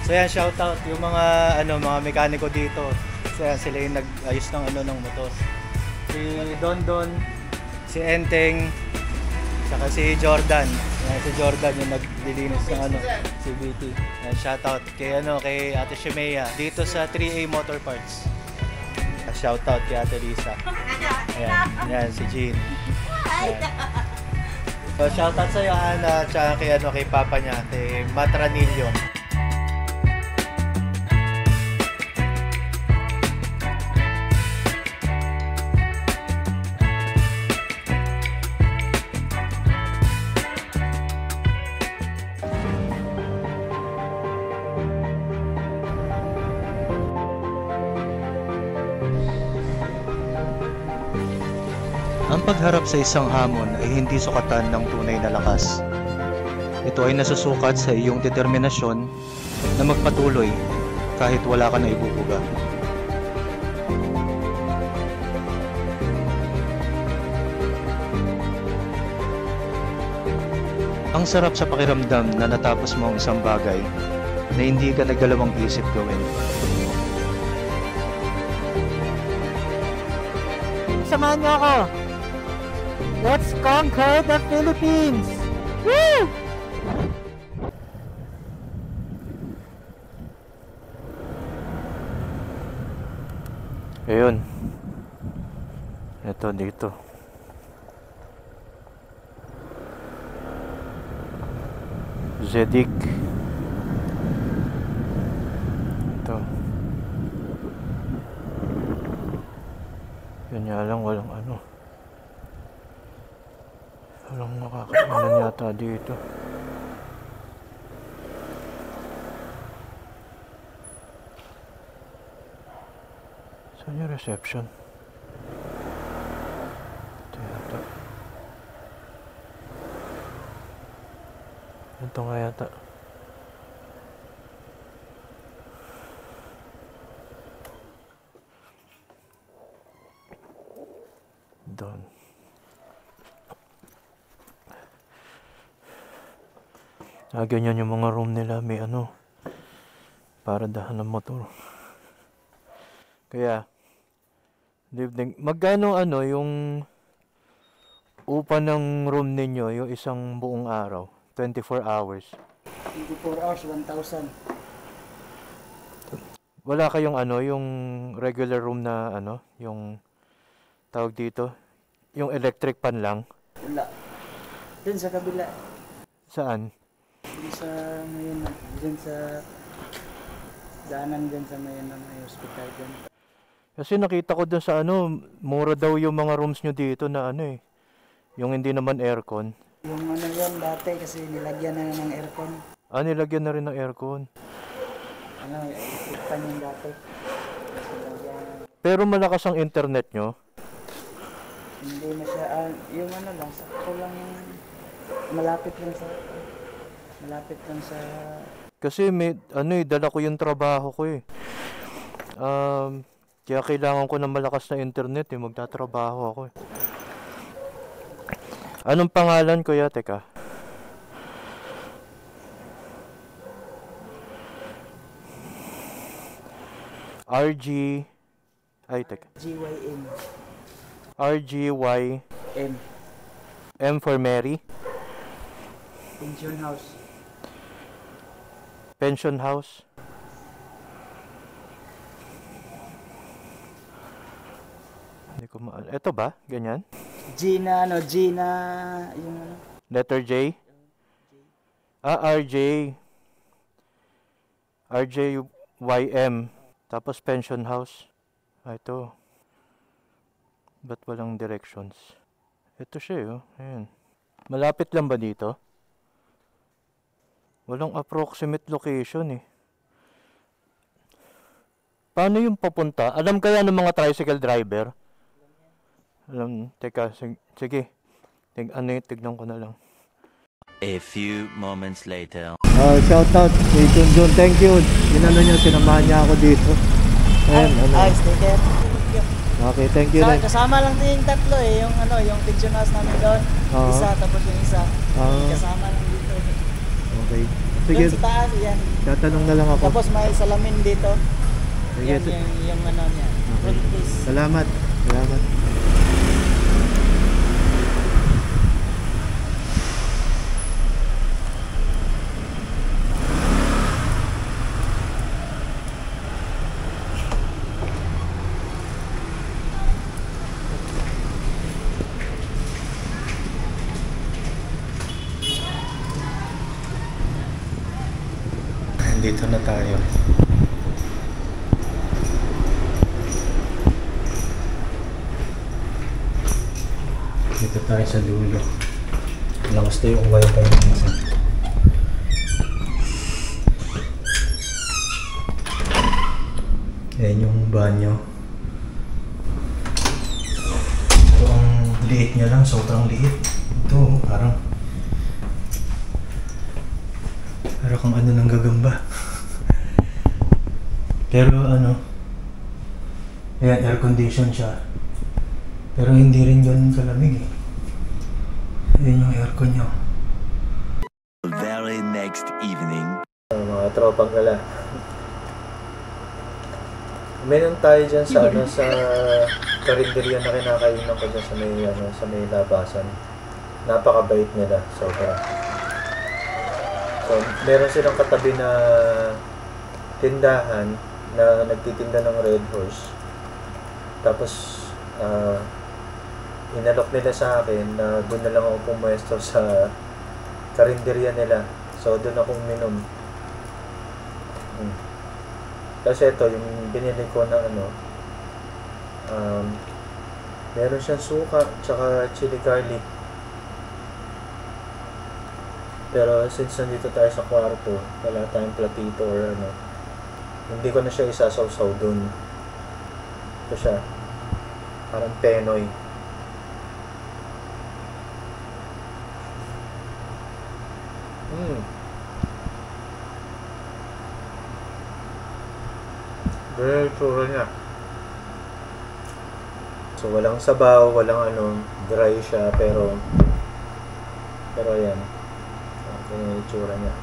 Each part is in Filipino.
So yan, shoutout yung mga mga mekaniko dito. So yan, sila yung nag-ayos ng motor. Si Don, si Enteng, saka si Jordan. Yan, si Jordan yung naglilinis ng CVT. Yan, shoutout kay Ate Shemea dito sa 3A Motor Parts. Shoutout kay Ate Lisa. Yan si Jean. Yan. So, shoutout sa iyo Ana, tsaka kay Papa niya, kay Matranillo. Ang pagharap sa isang hamon ay hindi sukatan ng tunay na lakas. Ito ay nasusukat sa iyong determinasyon na magpatuloy kahit wala ka na ibubuga. Ang sarap sa pakiramdam na natapos mo ang isang bagay na hindi ka nagdalawang isip gawin. Samahan niyo ako! Let's conquer the Philippines! Woo! Ayun. Ito dito. Zedik. Ito. Yun nga lang, walang walang makakainan yata dito. Saan yung reception? Ito yata. Ito nga yata. Doon. Ganyan yung mga room nila, may paradahan ng motor. Kaya magkano yung upa ng room ninyo, yung isang buong araw, 24 hours? 24 hours, 1,000. Wala kayong yung regular room na yung tawag dito, yung electric pan lang? Wala. Dun sa kabila. Saan? Dun sa Mayana, dun sa daanan dun sa Mayana, may hospital dun. Kasi nakita ko dun sa mura daw yung mga rooms nyo dito na yung hindi naman aircon. Yung yan dati kasi nilagyan na ng aircon. Nilagyan na rin ng aircon. Electric pan yung dati. Pero malakas ang internet nyo? Hindi na siya, yung lang, sakto lang, malapit lang sa... Kasi may, dala ko yung trabaho ko eh. Kaya kailangan ko ng malakas na internet eh, magtatrabaho ako eh. Anong pangalan kuya, teka? Teka. GYM. RGYM. M for Mary. Pension house. Pension house. Hindi ko ito ba? Ganyan? Gina, yung Letter J? RJ. RJYM. Tapos pension house. Ito. Ba't walang directions? Ito siya Ayan. Malapit lang ba dito? Walang approximate location eh. Paano yung papunta? Alam kaya ng mga tricycle driver? Teka, sige. Tignan ko na lang. A few moments later. Shoutout kay Junjun. Thank you. Sinamahan niya ako dito. Ayan, sticker. Okay, thank you. Kasama lang din yung tatlo eh, yung pension house namin doon. Isa, tapos yung isa. Kasama lang dito. Okay. Sige, Doon sa taas, yan. tatanong na lang ako. Tapos may salamin dito. Sige, Yan, yung ano niya. Front face. salamat. Salamat. Dito na tayo. Dito tayo sa dulo. Lakas na yung wifi natin. Ayan yung banyo. Ito ang liit niya lang, sobrang liit. Ito parang kung ano nang gagamba. Pero ano, ayan, air condition siya. Pero hindi rin yun kalamig eh. Ayan yung aircon niya. Very next evening. Mga tropang gala. Meron tayo dyan sa ano, sa karinderya na kinakainan ko dyan sa may ano, sa may labasan. Napakabait nila, sobra. So, meron silang katabi na tindahan na nagtitinda ng Red Horse. Tapos, inalok nila sa akin na doon na lang ako pumuesto sa karinderya nila. So, doon akong minom. Kasi ito, yung binili ko na ano, meron siyang suka, tsaka chili garlic. Pero since nandito tayo sa kwarto, wala tayong platito or ano, hindi ko na siya isasawsaw dun. Ito siya, parang penoy. Very tsura niya. So walang sabaw, walang ano, dry siya, pero ayan. Ganyan yung itsura niya.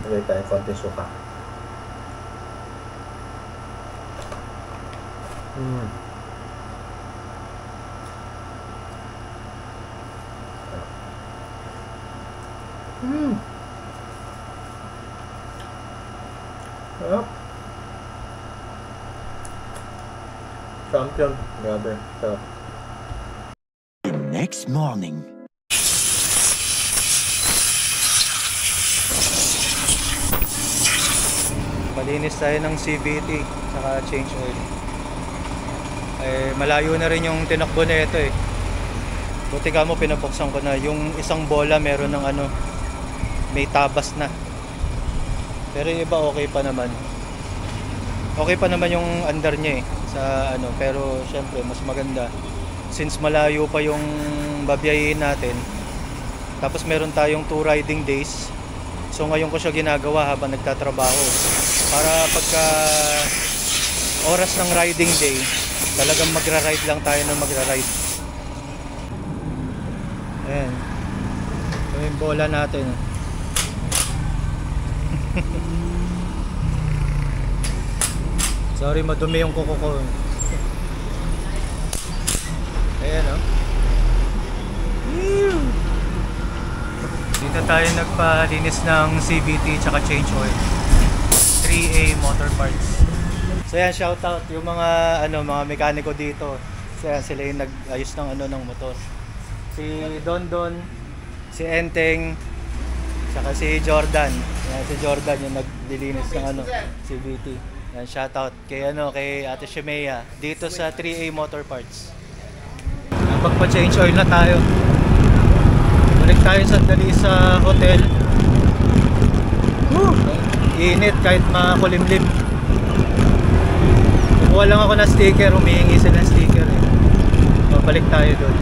Lagay tayo konting suka. Sarap. Champion. Grabe. Sarap. The next morning. Malinis tayo ng CVT saka change oil. Malayo na rin yung tinakbo na ito eh. Buti ka mo, pinabuksan ko na. Yung isang bola meron ng ano, may tabas na. Pero yung iba okay pa naman. Okay pa naman yung under niya eh sa ano, pero syempre mas maganda since malayo pa yung babiyahin natin. Tapos meron tayong 2 riding days. So ngayon ko siya ginagawa habang nagtatrabaho. Para pagka oras ng riding day, talagang magra-ride lang tayo ng magra-ride. Ayan. Ito yung bola natin. Sorry, madumi yung kuko ko. Ayan o. Dito tayo nagpalinis ng CVT tsaka change oil. 3A Motor Parts. So yan, shoutout yung mga ano, mga mekaniko dito. So yan, sila yung nag-ayos ng ano ng motor. Si Don, si Enteng, saka si Jordan. Yan, si Jordan yung naglilinis ng ano, CVT. Yan, shoutout kay ano, kay Ate Shemea dito sa 3A Motor Parts. Magpa-change oil na tayo. Balik tayo sandali sa hotel. Init kahit makulimlim. Kumuha lang ako ng sticker, humihingi sila ng sticker eh. Balik tayo doon.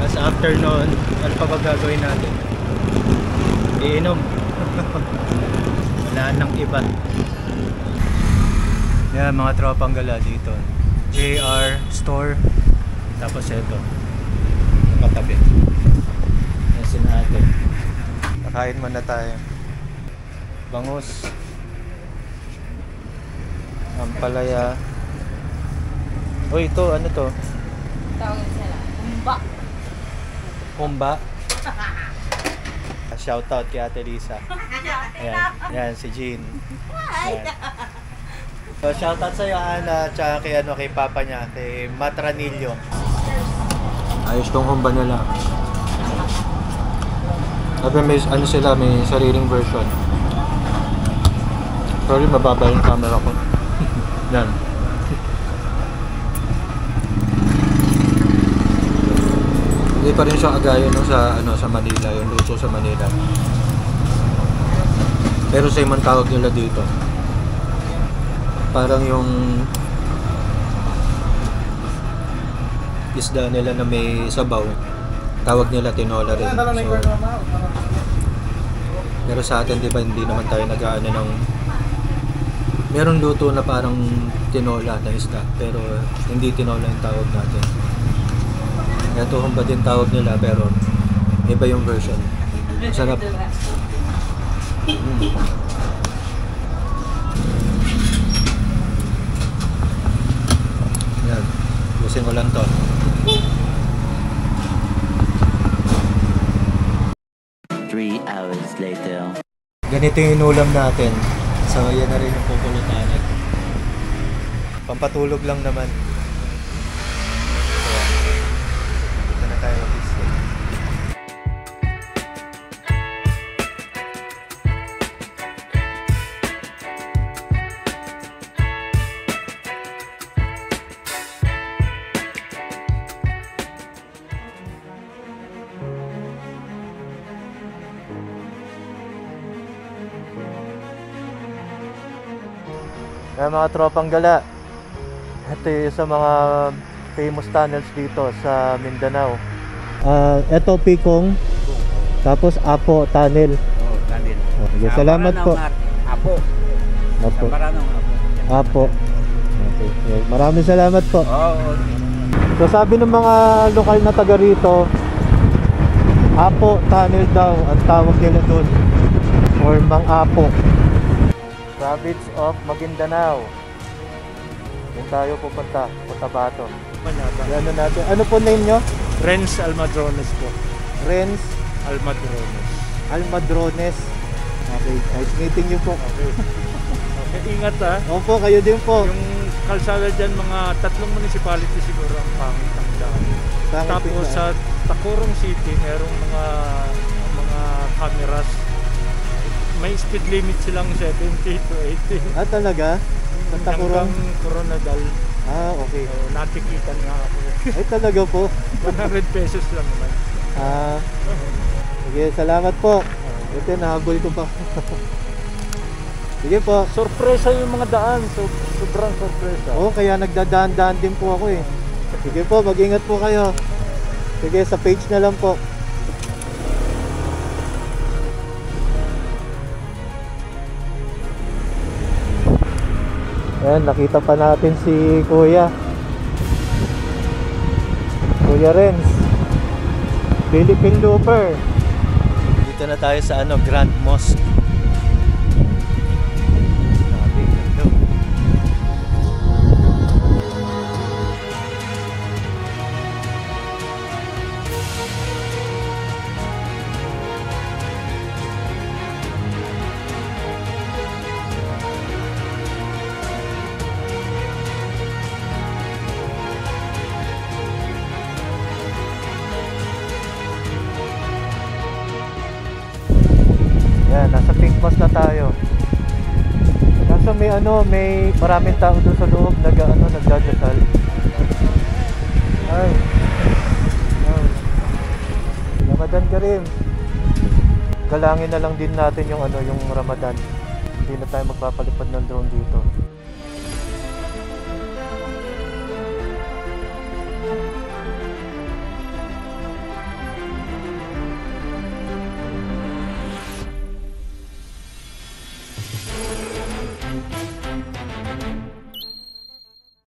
As after noon, ano pa ba gagawin natin? Iinom. Wala nang iba. Yan, mga tropang gala dito. JR Store. Tapos ito, katabi. Yan sina ate. Kakain muna tayo. Bangus. Ampalaya. Uy, ito, ano to? Tawagin sila. Kumba. Kumba. Shoutout kay Ate Lisa. Ayan, ayan si Jean. Ayan. So, shoutout sa'yo, Ana, tsaka kay, kay Papa niya, kay Matranillo. Ayos tong kumba nila. Sabi may, sila, may sariling version. Sorry, mababa yung camera ko. Yan. Hindi pa rin siya kagaya no, sa Manila, yung luto sa Manila. Pero same ang tawag nila dito. Parang yung isda nila na may sabaw, tawag nila tinola rin. So, pero sa atin, di ba, hindi naman tayo nag-aano ng... Meron luto na parang tinola na isda, pero hindi tinola yung tawag natin. Ito humba din tawag nila, pero iba yung version. Sarap. Yan. Busin ko lang to. Three hours later. Ganito yung inulam natin. So, yan na rin yung pupulutan. Pampatulog lang naman. Ayan. Dito na tayo mag-stay. Kaya mga tropang gala, ito yung sa mga famous tunnels dito sa Mindanao. Ito Pikong, tapos Apo Tunnel. Oh, tunnel. Okay, salamat po. Apo. Apo. Paranong Apo. Apo. Okay. Maraming salamat po. Oo. So sabi ng mga lokal na taga rito, Apo Tunnel daw ang tawag nila doon, or Mang Apo. Province of Maguindanao. Doon tayo pupunta, Cotabato. Ano natin? Ano po name nyo? Renz Almadrones po. Renz Almadrones. Almadrones. Okay, nice meeting you po. Okay, ingat ha. Opo, kayo din po. Yung kalsada dyan, mga 3 municipality siguro ang pangit ang daan. Pangit Tapos yung sa Tacurong City, merong mga cameras. May speed limit silang 70 to 80. Ah, talaga? Sa Tacurong? Hanggang Coronadal. Ah, okay. So, natikitan nga ako. Ay, talaga po. 100 pesos lang naman. Ah, sige, salamat po. Ito, nahabol ko pa. Sige po. Sorpresa yung mga daan. Sobrang sorpresa. Oo, kaya nagdadaan-daan din po ako eh. Sige po, mag-ingat po kayo. Sige, sa page na lang po. Ayan, nakita pa natin si Kuya Renz, Philippine Looper. Dito na tayo sa Grand Mosque. Sabi, ganda. Yan, nasa Pink Bus na tayo. Kaso may maraming tao doon sa loob nagdadasal. Ay. Yan. Ramadan Karim. Galangin na lang din natin yung Ramadan. Hindi na tayo magpapalipad ng drone dito.